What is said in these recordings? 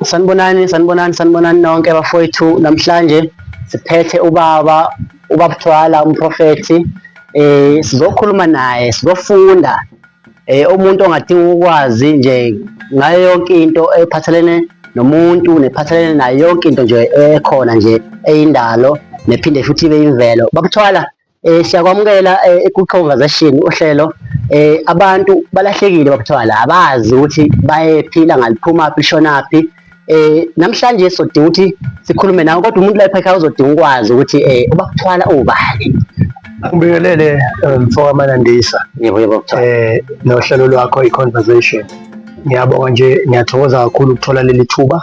Sanibonani nonke bafowethu. Namhlanje siphethe ubaba Thwala umprofethi. Sizokhuluma naye, sizofunda umuntu ongadinga ukwazi nje ngayo yonke into ephathelene nomuntu nephathelene nayo yonke into nje ekhona nje eyindalo nephinde futhi ibe imvelo. Baba Thwala, siyakwamukela ku-conversation uhlelo. Abantu balahlekile Baba Thwala, abazi ukuthi bayephi, ilanga liphumaphi lishonaphi. Namhlanje sodinga ukuthi sikhulume nawe, kodwa umuntu lapha ekhaya uzodinga ukwazi ukuthi uBaba Thwala ubani. Ngibingelele mfowethu Manandisa. Yebo Baba Thwala. Nohlelo lwakho i-conversation. Ngiyabonga nje, ngiyathokoza kakhulu ukuthola leli thuba.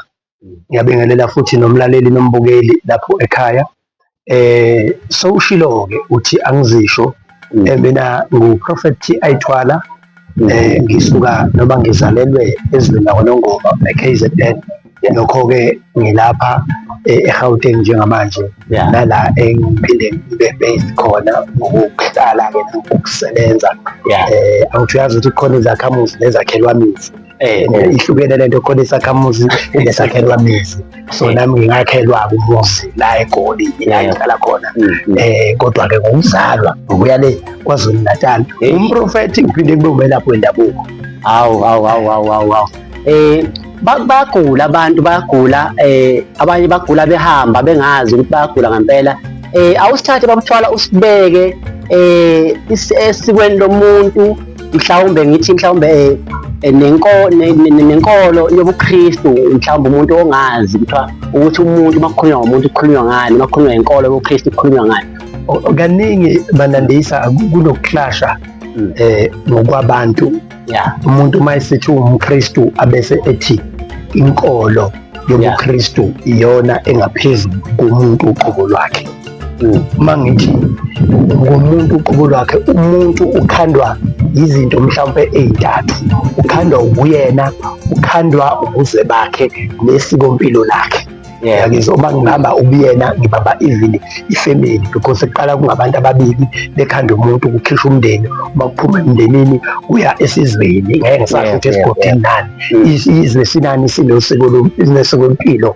Ngiyabingelela futhi nomlaleli nombukeli lapho ekhaya. Sowushilo-ke uthi angizisho, mina nguProfect T.I. Thwala. Ngisuka noma ngizalelwe ezweni laKwaNongoma e-KZN. Nokho-ke ngilapha eGauteng njengamanje, nala engiphinde ngibe based khona ngokuhlala-ke nokusebenza. Awuthi uyazi ukuthi kukhona izakhamuzi nezakhelwa mizi. Ihlukene lento, khona isakhamuzi nesakhelwa mizi. So nami ngingakhelwa-ke umuzi la eGoli la engihlala khona. Kodwa-ke ngokuzalwa ngokuya le KwaZulu Natal, umprofethi ngiphinde kube umelaphi wendabuko. Hawu. Bayagula abantu, bayagula, abanye bagula behamba bengazi ukuthi bayagula ngempela. Awusithathe Baba Thwala usibeke esikweni lomuntu, mhlawumbe ngithi mhlawumbe nenkolo yobuKristu, mhlawumbe umuntu ongazi ukuthi umuntu makukhulunywa ngomuntu kukhulunywa ngani, makukhulunywa ngenkolo yobuKristu kukhulunywa ngani. Kaningi Manandisa kunokuclasha ngokwabantu. Umuntu mayesithi umKristu abese ethi inkolo yobuKristu iyona engaphezulu komuntu uqobo lwakhe. Mangithi ngomuntu uqobo lwakhe, umuntu ukhandwa izinto mhlawumbe ey'ntathu. Ukhandwa ubuyena, ukhandwa ubuzwe bakhe nesikompilo lakhe. Uma ngihamba ubuyena ngibamba even ifamily, because kuqala kungabantu ababili bekhanda umuntu kukhishwa umndeni. Uma kuphuma emndenini kuya esizweni, ngeke ngisasho ukuthi esigodini nani, izwe sinani sinesikompilo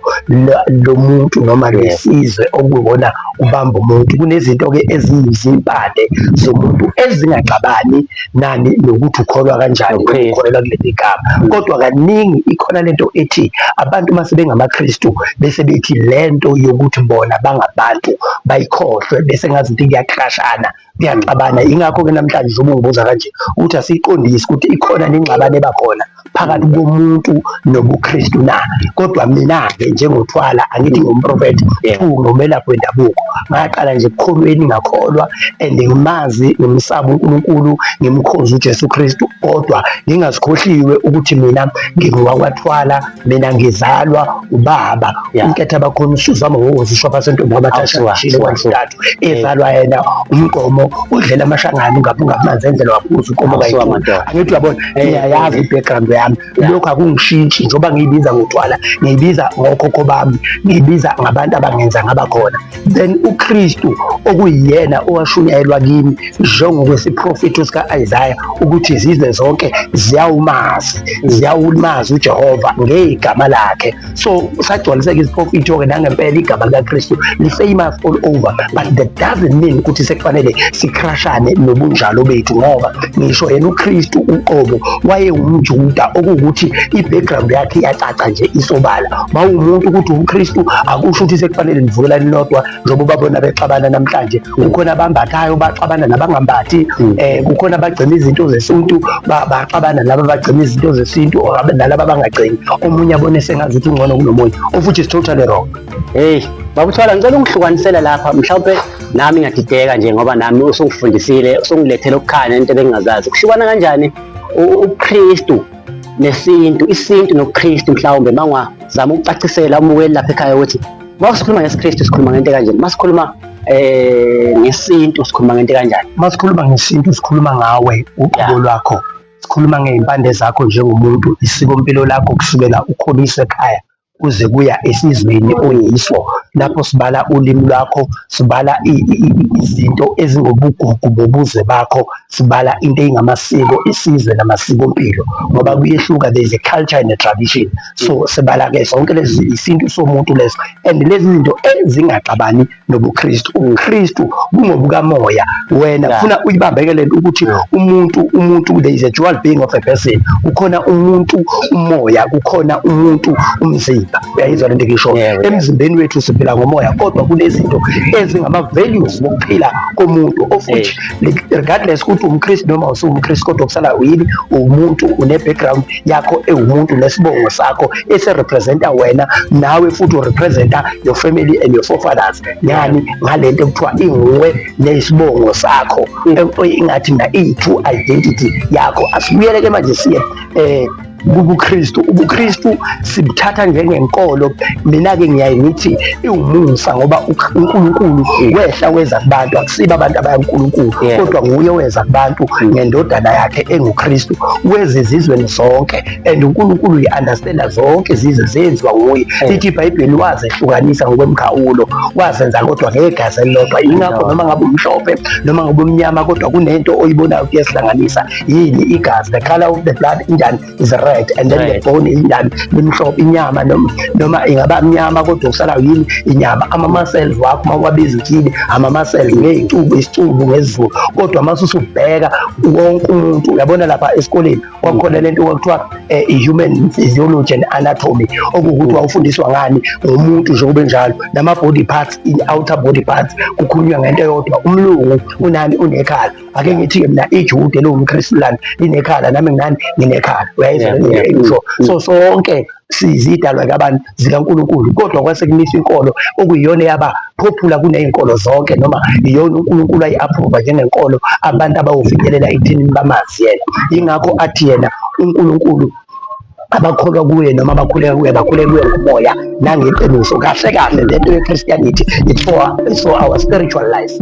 lomuntu noma lesizwe okuyibona ubamba umuntu. Kunezinto-ke eziyizimpande zomuntu ezingaxabani nani nokuthi ukholwa kanjani, ukholelwa kuleli gama. Kodwa kaningi ikhona lento ethi abantu mase bengamaKristu bese bethi lento yokuthi bona bangabantu bayikhohlwe, bese ngazi ukuthi kuyakrashana, kuyaxabana. Ingakho-ke namhlanje njengoba ungibuza kanje ukuthi asiyiqondisi ukuthi ikhona nengxabano ebakhona phakathi komuntu nobuKristu na. Kodwa mina-ke njengoThwala, angithi ngumprofethi, ngomelaphi wendabuko, ngaqala nje ekukholweni ngakholwa, and ngimazi, ngimsaba uNkulunkulu, ngimkhozi uJesu Kristu, kodwa ngingazikhohliwe ukuthi mina ngingowakwaThwala, mina ngizalwa ubaba unketha bakhona uSuzama ngozisho abasentombi kwabathashile kwantathu, ezalwa yena umgqomo udlela amashangane ungamanzi endlela waphuza uqomo kayikhulu. Angithi uyabona, ngiyayazi i-background yami, lokhu akungishintshi njengoba ngiyibiza ngoThwala, ngiyibiza ngokhokho bami, ngiyibiza ngabantu abangenza ngabakhona. Then uKristu okuyiyena owashunyayelwa kimi njengokwesiprofethi sika-Isaiah ukuthi izizwe zonke ziyawumazi uJehova ngegama lakhe. So sagcwaliseka iziprofethi-ke nangempela igama likaKristu li-famous all over, but that doesn't mean ukuthi sekufanele sikrashane nobunjalo bethu, ngoba ngisho yena uKristu uqobo wayewumJuda, okuwukuthi i-background yakhe iyacaca nje isobala. Mawumuntu ukuthi uKristu akusho ukuthi sekufanele nivukelane nodwa njengoba babona bexabana namhlanje. Kukhona abambathayo baxabana nabangambathi, kukhona abagcina izinto zesintu baxabana nalaba bagcina izinto zesintu, nalaba abangagcini. Omunye abone sengazuthi ungcono kunomunye, of which is totally wrong. Baba Thwala, ngicela ungihlukanisela lapha, mhlawumbe nami ngiyadideka nje ngoba nami usungifundisile, usungilethele ukukhanya into ebengingazazi. Kuhlukana kanjani uKristu nesintu, isintu noKristu? Mhlawumbe mangazama ukucacisela umukeli lapha ekhaya ukuthi masikhuluma ngesiKristu sikhuluma ngento kanjani, masikhuluma ngesintu sikhuluma ngento kanjani? Masikhuluma ngesintu sikhuluma ngawe, uqobo lwakho, sikhuluma ngey'mpande zakho njengomuntu, isikompilo lakho kusukela ukhuliswa ekhaya kuze kuya esizweni oyiso, lapho sibala ulimi lwakho, sibala izinto ezingobugugu bobuzwe bakho, sibala into eyingamasiko esizwe namasikompilo, ngoba kuyehluka, there is a culture and a tradition. So sibala-ke zonke lezi isintu somuntu leso, and lezi zinto ezingaxabani nobuKristu. UbuKristu bungobukamoya, wena kufuna uyibambeke le nto ukuthi umuntu there is a dual being of a person, kukhona umuntu umoya, kukhona umuntu umzimba. Uyayizwa lento ngisho? Emzimbeni wethu siphila ngomoya, kodwa kunezinto ezingama-values wokuphila komuntu, of which regardless ukuthi umKristu noma usuwumKristu, kodwa kusala yini, umuntu une-background yakho ewumuntu, nesibongo sakho ese-representa wena, nawe futhi urepresenta your family and your forefathers. Yani ngale nto ekuthiwa inguwe nesibongo sakho, ingathi iyi-true identity yakho. Asibuyeleke manje siye kubuKristu. UbuKristu sibuthatha njengenkolo. Mina-ke ngiyaye ngithi iwumusa, ngoba uNkulunkulu wehla weza kubantu, akusibo abantu abayankulunkulu, kodwa nguye weza kubantu ngendodana yakhe enguKristu, weze ezizweni zonke, and uNkulunkulu yi-understanda zonke izizwe zenziwa nguye. Lithi iBhayibheli wazehlukanisa ngokwemikhawulo, wazenza kodwa ngegazi elilodwa. Yingakho noma ngabe umhlophe noma ngabe umnyama, kodwa kunento oyibonayo kuyesihlanganisa, yini? Igazi. The color of the blood injani? Is red. And then the bone injani? Limhlophe. Inyama noma ingaba mnyama, kodwa kusala yini? Inyama. Ama-muscles wakho mawabiza uthini, ama-muscles ngey'cubu, isicubu ngesiZulu, kodwa mase usubheka wonke umuntu. Uyabona lapha esikoleni kwakukhona lento okuthiwa i-human physiology and anatomy, okuwukuthi wawufundiswa ngani ngomuntu nje kube njalo, nama-body parts, i-outer body parts, kukhulunywa ngento eyodwa. Umlungu unani? Unekhala. Ake ngithi-ke mina iJude lowumKristu lana linekhala, nami nginani? Nginekhala. Uyayizwa ngisho? So sonke sizidalwa kabantu zikaNkulunkulu, kodwa kwase kuniswa inkolo okuyiyona yaba popular kuney'nkolo zonke, noma iyona uNkulunkulu ayi-approva njengenkolo abantu abawufinyelela ekuthenini bamazi yena. Yingakho athi yena uNkulunkulu abakholwa kuye noma abakhuleka kuye bakhuleka kuye ngomoya nangeqiniso. Kahle kahle lento ye-Christianity, it's for our spiritual life.